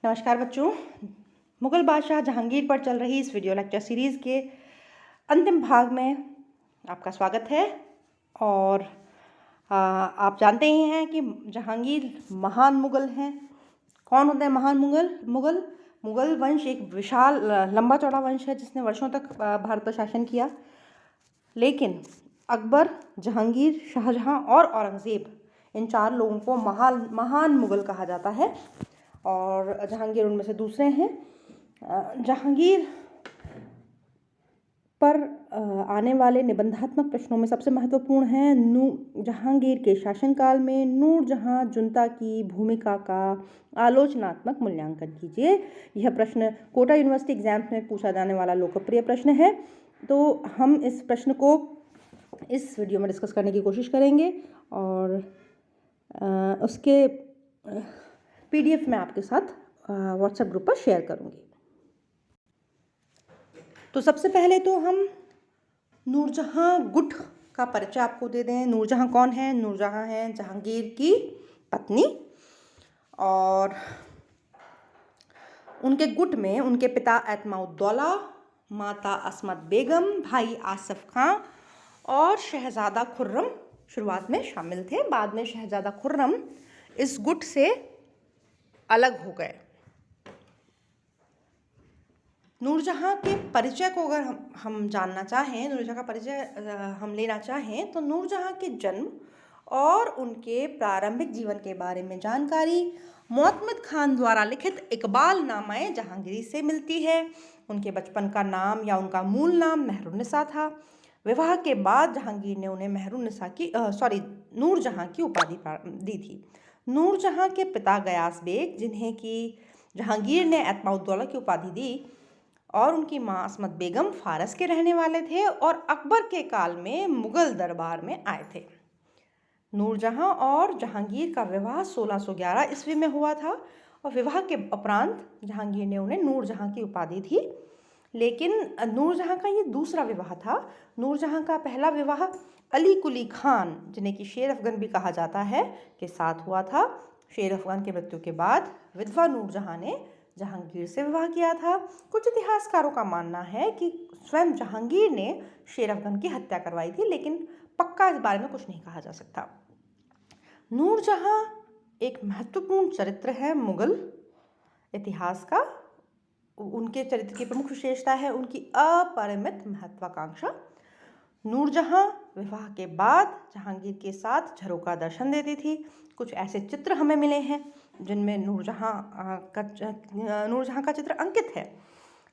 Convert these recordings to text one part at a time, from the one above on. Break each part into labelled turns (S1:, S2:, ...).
S1: नमस्कार बच्चों। मुगल बादशाह जहांगीर पर चल रही इस वीडियो लेक्चर सीरीज़ के अंतिम भाग में आपका स्वागत है। और आप जानते ही हैं कि जहांगीर महान मुगल हैं। कौन होते हैं महान मुगल वंश एक विशाल लंबा चौड़ा वंश है जिसने वर्षों तक भारत पर शासन किया। लेकिन अकबर, जहांगीर, शाहजहां और औरंगज़ेब, इन चार लोगों को महान मुगल कहा जाता है और जहांगीर उनमें से दूसरे हैं। जहांगीर पर आने वाले निबंधात्मक प्रश्नों में सबसे महत्वपूर्ण है जहांगीर के शासनकाल में नूरजहां जुनता की भूमिका का आलोचनात्मक मूल्यांकन कीजिए। यह प्रश्न कोटा यूनिवर्सिटी एग्जाम्स में पूछा जाने वाला लोकप्रिय प्रश्न है। तो हम इस प्रश्न को इस वीडियो में डिस्कस करने की कोशिश करेंगे और उसके PDF मैं आपके साथ व्हाट्सएप ग्रुप पर शेयर करूंगी। तो सबसे पहले तो हम नूरजहां गुट का परिचय आपको दे दें। नूरजहां कौन है? नूरजहां है जहांगीर की पत्नी और उनके गुट में उनके पिता एतमाउद्दौला, माता असमत बेगम, भाई आसिफ खां और शहजादा खुर्रम शुरुआत में शामिल थे। बाद में शहजादा खुर्रम इस गुट से अलग हो गए। नूरजहां के परिचय को अगर हम जानना चाहें, नूरजहां का परिचय हम लेना चाहें तो नूरजहां के जन्म और उनके प्रारंभिक जीवन के बारे में जानकारी मोहम्मद खान द्वारा लिखित इकबाल नामा जहांगीरी से मिलती है। उनके बचपन का नाम या उनका मूल नाम मेहरुन्निसा था। विवाह के बाद जहांगीर ने उन्हें नूरजहां की उपाधि दी थी। नूरजहां के पिता गयास बेग, जिन्हें कि जहांगीर ने एतमाउद्दौला की उपाधि दी, और उनकी मां असमत बेगम फारस के रहने वाले थे और अकबर के काल में मुगल दरबार में आए थे। नूरजहां और जहांगीर का विवाह 1611 ईस्वी में हुआ था और विवाह के उपरांत जहांगीर ने उन्हें नूरजहां की उपाधि दी। लेकिन नूरजहां का ये दूसरा विवाह था। नूरजहां का पहला विवाह अली कुली खान, जिन्हें कि शेर अफगन भी कहा जाता है, के साथ हुआ था। शेर अफगन की मृत्यु के बाद विधवा नूरजहां ने जहांगीर से विवाह किया था। कुछ इतिहासकारों का मानना है कि स्वयं जहांगीर ने शेर अफगन की हत्या करवाई थी, लेकिन पक्का इस बारे में कुछ नहीं कहा जा सकता। नूरजहां एक महत्वपूर्ण चरित्र है मुगल इतिहास का। उनके चरित्र की प्रमुख विशेषता है उनकी अपरिमित महत्वाकांक्षा। नूरजहां विवाह के बाद जहांगीर के साथ झरोका दर्शन देती थी। कुछ ऐसे चित्र हमें मिले हैं जिनमें नूरजहां का चित्र अंकित है।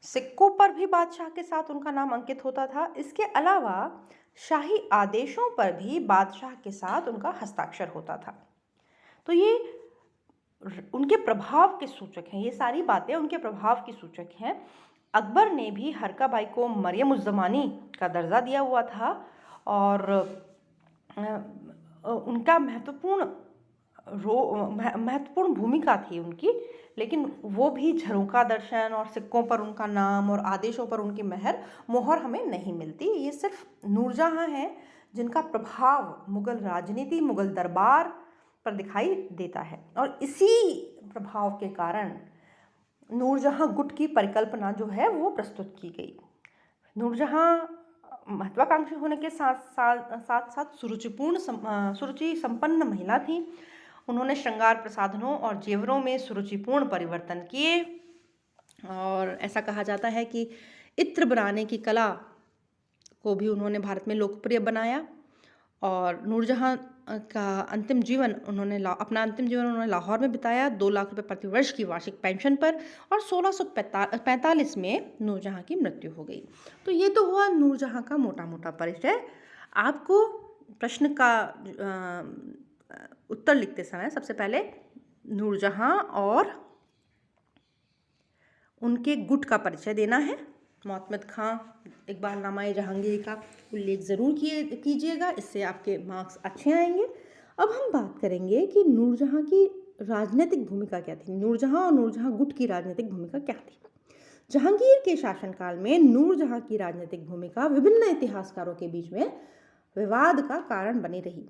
S1: सिक्कों पर भी बादशाह के साथ उनका नाम अंकित होता था। इसके अलावा शाही आदेशों पर भी बादशाह के साथ उनका हस्ताक्षर होता था। तो ये उनके प्रभाव के सूचक हैं। ये सारी बातें उनके प्रभाव की सूचक हैं। अकबर ने भी हरका बाई को मरियम उज़ ज़मानी का दर्जा दिया हुआ था और उनका महत्वपूर्ण भूमिका थी उनकी। लेकिन वो भी झरोका दर्शन और सिक्कों पर उनका नाम और आदेशों पर उनकी मोहर हमें नहीं मिलती। ये सिर्फ नूरजहां हैं जिनका प्रभाव मुगल राजनीति, मुगल दरबार पर दिखाई देता है और इसी प्रभाव के कारण नूरजहां गुट की परिकल्पना जो है वो प्रस्तुत की गई। नूरजहां महत्वाकांक्षी होने के साथ सुरुचि संपन्न महिला थी। उन्होंने श्रृंगार प्रसाधनों और जेवरों में सुरुचिपूर्ण परिवर्तन किए और ऐसा कहा जाता है कि इत्र बनाने की कला को भी उन्होंने भारत में लोकप्रिय बनाया। और नूरजहां का अंतिम जीवन उन्होंने लाहौर में बिताया, 2 लाख रुपए प्रति वर्ष की वार्षिक पेंशन पर, और 1645 में नूरजहां की मृत्यु हो गई। तो ये तो हुआ नूरजहां का मोटा मोटा परिचय। आपको प्रश्न का उत्तर लिखते समय सबसे पहले नूरजहां और उनके गुट का परिचय देना है। मोहम्मद खां इकबाल नामा जहांगीर का उल्लेख ज़रूर कीजिएगा, इससे आपके मार्क्स अच्छे आएंगे। अब हम बात करेंगे कि नूरजहां की राजनीतिक भूमिका क्या थी। नूरजहां और नूरजहां गुट की राजनीतिक भूमिका क्या थी? जहांगीर के शासनकाल में नूरजहां की राजनीतिक भूमिका विभिन्न इतिहासकारों के बीच में विवाद का कारण बनी रही।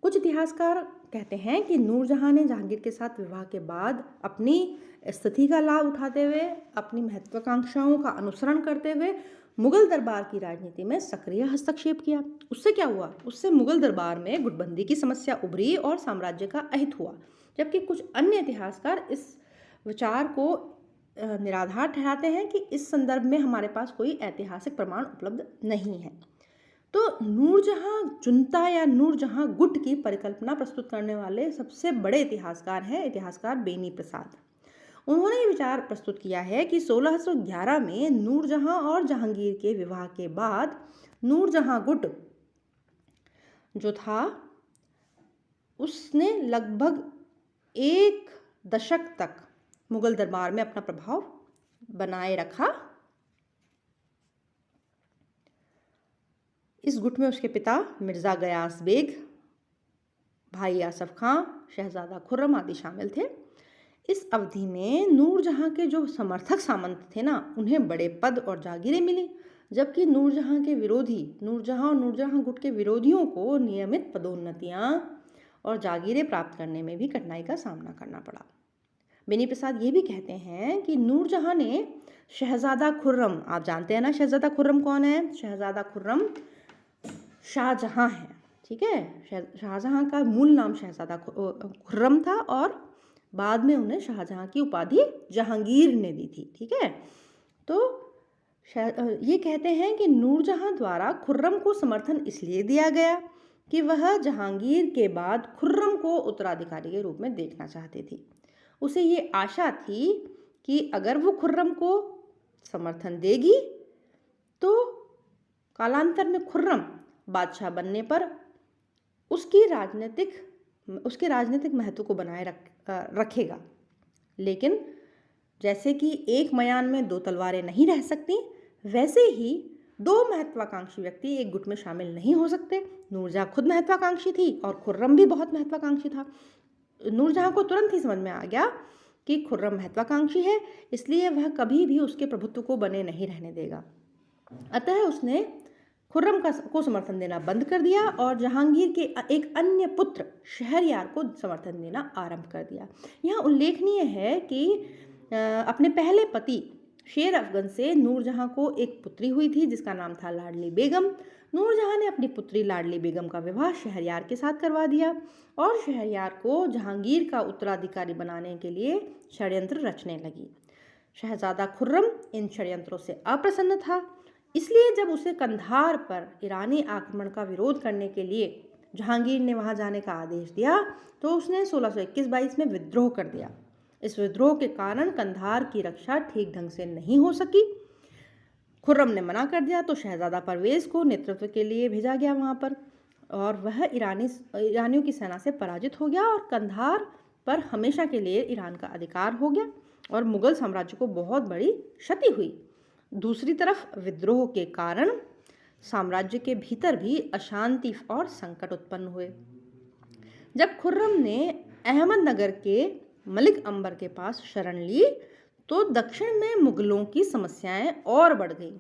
S1: कुछ इतिहासकार कहते हैं कि नूरजहां ने जहांगीर के साथ विवाह के बाद अपनी स्थिति का लाभ उठाते हुए, अपनी महत्वाकांक्षाओं का अनुसरण करते हुए मुगल दरबार की राजनीति में सक्रिय हस्तक्षेप किया। उससे क्या हुआ? उससे मुगल दरबार में गुटबंदी की समस्या उभरी और साम्राज्य का अहित हुआ। जबकि कुछ अन्य इतिहासकार इस विचार को निराधार ठहराते हैं कि इस संदर्भ में हमारे पास कोई ऐतिहासिक प्रमाण उपलब्ध नहीं है। तो नूरजहां जुनता या नूरजहां गुट की परिकल्पना प्रस्तुत करने वाले सबसे बड़े इतिहासकार हैं इतिहासकार बेनी प्रसाद। उन्होंने ये विचार प्रस्तुत किया है कि 1611 में नूरजहां और जहांगीर के विवाह के बाद नूरजहां गुट जो था उसने लगभग 1 दशक तक मुगल दरबार में अपना प्रभाव बनाए रखा। इस गुट में उसके पिता मिर्ज़ा गयास बेग, भाई आसफ खां, शहजादा खुर्रम आदि शामिल थे। इस अवधि में नूरजहां के जो समर्थक सामंत थे ना, उन्हें बड़े पद और जागीरें मिली, जबकि नूरजहां के विरोधी, नूरजहां और नूरजहां गुट के विरोधियों को नियमित पदोन्नतियां और जागीरें प्राप्त करने में भी कठिनाई का सामना करना पड़ा। बेनी प्रसाद ये भी कहते हैं कि नूरजहां ने शहजादा खुर्रम, आप जानते हैं ना शहजादा खुर्रम कौन है? शहजादा खुर्रम शाहजहां है, ठीक है। शाहजहां का मूल नाम शहजादा खुर्रम था और बाद में उन्हें शाहजहां की उपाधि जहांगीर ने दी थी, ठीक है। तो ये कहते हैं कि नूरजहां द्वारा खुर्रम को समर्थन इसलिए दिया गया कि वह जहांगीर के बाद खुर्रम को उत्तराधिकारी के रूप में देखना चाहती थी। उसे ये आशा थी कि अगर वो खुर्रम को समर्थन देगी तो कालांतर में खुर्रम बादशाह बनने पर उसके राजनीतिक महत्व को बनाए रखेगा। लेकिन जैसे कि एक मयान में 2 तलवारें नहीं रह सकती, वैसे ही 2 महत्वाकांक्षी व्यक्ति एक गुट में शामिल नहीं हो सकते। नूरजहां खुद महत्वाकांक्षी थी और खुर्रम भी बहुत महत्वाकांक्षी था। नूरजहां को तुरंत ही समझ में आ गया कि खुर्रम महत्वाकांक्षी है, इसलिए वह कभी भी उसके प्रभुत्व को बने नहीं रहने देगा। अतः उसने खुर्रम को समर्थन देना बंद कर दिया और जहांगीर के एक अन्य पुत्र शहरयार को समर्थन देना आरंभ कर दिया। यह उल्लेखनीय है कि अपने पहले पति शेर अफगन से नूरजहां को एक पुत्री हुई थी जिसका नाम था लाडली बेगम। नूरजहां ने अपनी पुत्री लाडली बेगम का विवाह शहरयार के साथ करवा दिया और शहरयार को जहांगीर का उत्तराधिकारी बनाने के लिए षड्यंत्र रचने लगी। शहजादा खुर्रम इन षड्यंत्रों से अप्रसन्न था, इसलिए जब उसे कंधार पर ईरानी आक्रमण का विरोध करने के लिए जहांगीर ने वहां जाने का आदेश दिया तो उसने 1621-22 में विद्रोह कर दिया। इस विद्रोह के कारण कंधार की रक्षा ठीक ढंग से नहीं हो सकी। खुर्रम ने मना कर दिया तो शहजादा परवेज को नेतृत्व के लिए भेजा गया वहां पर और वह ईरानियों की सेना से पराजित हो गया और कंधार पर हमेशा के लिए ईरान का अधिकार हो गया और मुगल साम्राज्य को बहुत बड़ी क्षति हुई। दूसरी तरफ विद्रोह के कारण साम्राज्य के भीतर भी अशांति और संकट उत्पन्न हुए। जब खुर्रम ने अहमदनगर के मलिक अंबर के पास शरण ली तो दक्षिण में मुगलों की समस्याएं और बढ़ गईं।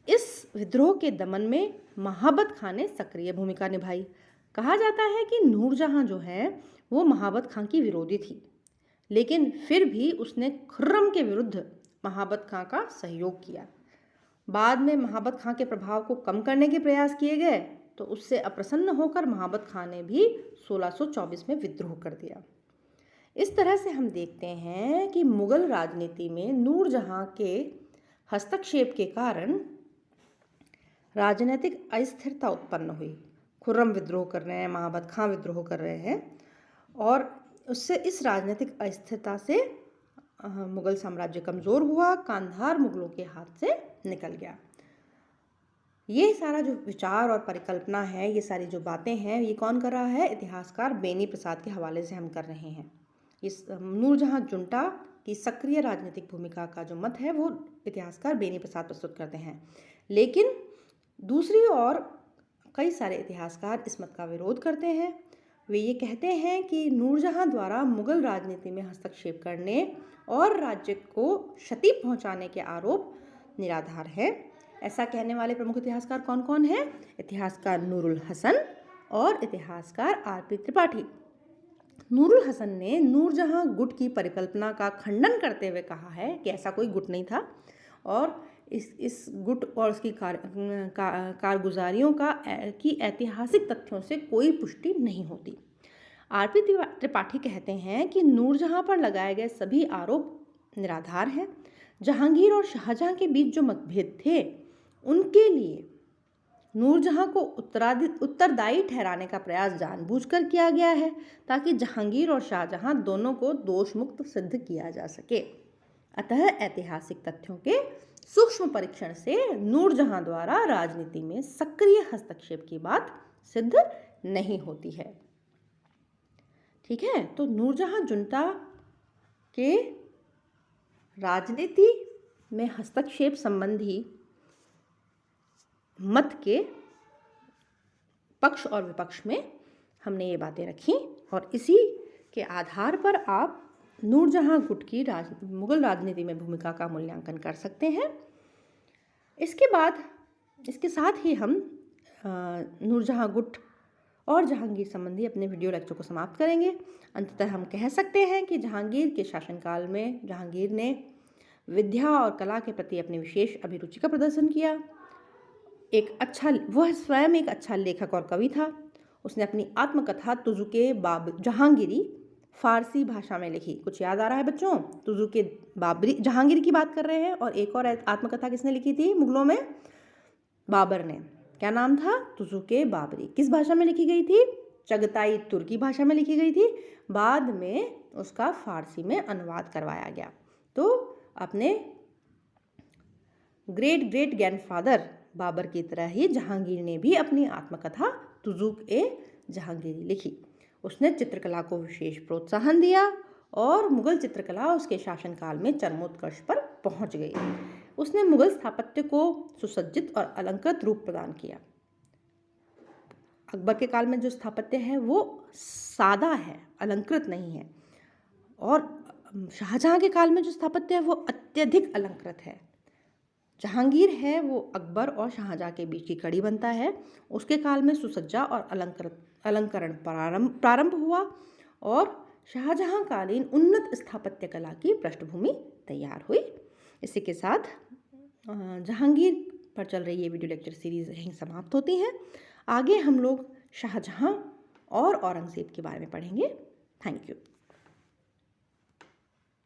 S1: इस विद्रोह के दमन में महाबत खां ने सक्रिय भूमिका निभाई। कहा जाता है कि नूरजहां जो है वो महाबत खां की विरोधी थी, लेकिन फिर भी उसने खुर्रम के विरुद्ध महाबत खां का सहयोग किया। बाद में महाबत खां के प्रभाव को कम करने के प्रयास किए गए तो उससे अप्रसन्न होकर महाबत खां ने भी 1624 में विद्रोह कर दिया। इस तरह से हम देखते हैं कि मुगल राजनीति में नूरजहां के हस्तक्षेप के कारण राजनीतिक अस्थिरता उत्पन्न हुई। खुर्रम विद्रोह कर रहे हैं, महाबत खां विद्रोह कर रहे हैं और उससे इस राजनीतिक अस्थिरता से मुगल साम्राज्य कमज़ोर हुआ, कांधार मुगलों के हाथ से निकल गया। ये सारा जो विचार और परिकल्पना है, ये सारी जो बातें हैं, ये कौन कर रहा है? इतिहासकार बेनी प्रसाद के हवाले से हम कर रहे हैं। इस नूरजहां जुंटा की सक्रिय राजनीतिक भूमिका का जो मत है वो इतिहासकार बेनी प्रसाद प्रस्तुत करते हैं, लेकिन दूसरी ओर कई सारे इतिहासकार इस मत का विरोध करते हैं। वे ये कहते हैं कि नूरजहां द्वारा मुगल राजनीति में हस्तक्षेप करने और राज्य को क्षति पहुंचाने के आरोप निराधार है। ऐसा कहने वाले प्रमुख इतिहासकार कौन कौन हैं? इतिहासकार नूरुल हसन, और इतिहासकार आर.पी. त्रिपाठी। नूरुल हसन ने नूरजहां गुट की परिकल्पना का खंडन करते हुए कहा है कि ऐसा कोई गुट नहीं था और इस गुट और उसकी कारगुजारियों की ऐतिहासिक तथ्यों से कोई पुष्टि नहीं होती। आर.पी. त्रिपाठी कहते हैं कि नूरजहां पर लगाए गए सभी आरोप निराधार हैं। जहांगीर और शाहजहां के बीच जो मतभेद थे उनके लिए नूरजहां को उत्तरदायी ठहराने का प्रयास जानबूझकर किया गया है ताकि जहांगीर और शाहजहां दोनों को दोष मुक्त सिद्ध किया जा सके। अतः ऐतिहासिक तथ्यों के सूक्ष्म परीक्षण से नूरजहां द्वारा राजनीति में सक्रिय हस्तक्षेप की बात सिद्ध नहीं होती है। ठीक है, तो नूरजहां जुंटा के राजनीति में हस्तक्षेप संबंधी मत के पक्ष और विपक्ष में हमने ये बातें रखी और इसी के आधार पर आप नूरजहां गुट की मुगल राजनीति में भूमिका का मूल्यांकन कर सकते हैं। इसके साथ ही हम नूरजहां गुट और जहांगीर संबंधी अपने वीडियो लेक्चर को समाप्त करेंगे। अंततः हम कह सकते हैं कि जहांगीर के शासनकाल में जहांगीर ने विद्या और कला के प्रति अपनी विशेष अभिरुचि का प्रदर्शन किया। वह स्वयं एक अच्छा लेखक और कवि था। उसने अपनी आत्मकथा तुजुके जहांगीरी फारसी भाषा में लिखी। कुछ याद आ रहा है बच्चों? तुजुके बाबरी जहांगीर की बात कर रहे हैं और एक और आत्मकथा किसने लिखी थी मुगलों में? बाबर ने। क्या नाम था? तुजुके बाबरी। किस भाषा में लिखी गई थी? चगताई तुर्की भाषा में लिखी गई थी। बाद में उसका फारसी में अनुवाद करवाया गया। तो अपने ग्रेट ग्रेट ग्रैंडफादर बाबर की तरह ही जहांगीर ने भी अपनी आत्मकथा तुजुक-ए-जहांगीरी लिखी। उसने चित्रकला को विशेष प्रोत्साहन दिया और मुगल चित्रकला उसके शासनकाल में चरमोत्कर्ष पर पहुंच गई। उसने मुगल स्थापत्य को सुसज्जित और अलंकृत रूप प्रदान किया। अकबर के काल में जो स्थापत्य है वो सादा है, अलंकृत नहीं है, और शाहजहां के काल में जो स्थापत्य है वो अत्यधिक अलंकृत है। जहांगीर है वो अकबर और शाहजहां के बीच की कड़ी बनता है। उसके काल में सुसज्जा और अलंकरण प्रारंभ हुआ और शाहजहां कालीन उन्नत स्थापत्य कला की पृष्ठभूमि तैयार हुई। इसी के साथ जहांगीर पर चल रही ये वीडियो लेक्चर सीरीज यहीं समाप्त होती है। आगे हम लोग शाहजहां और औरंगजेब के बारे में पढ़ेंगे। Thank you.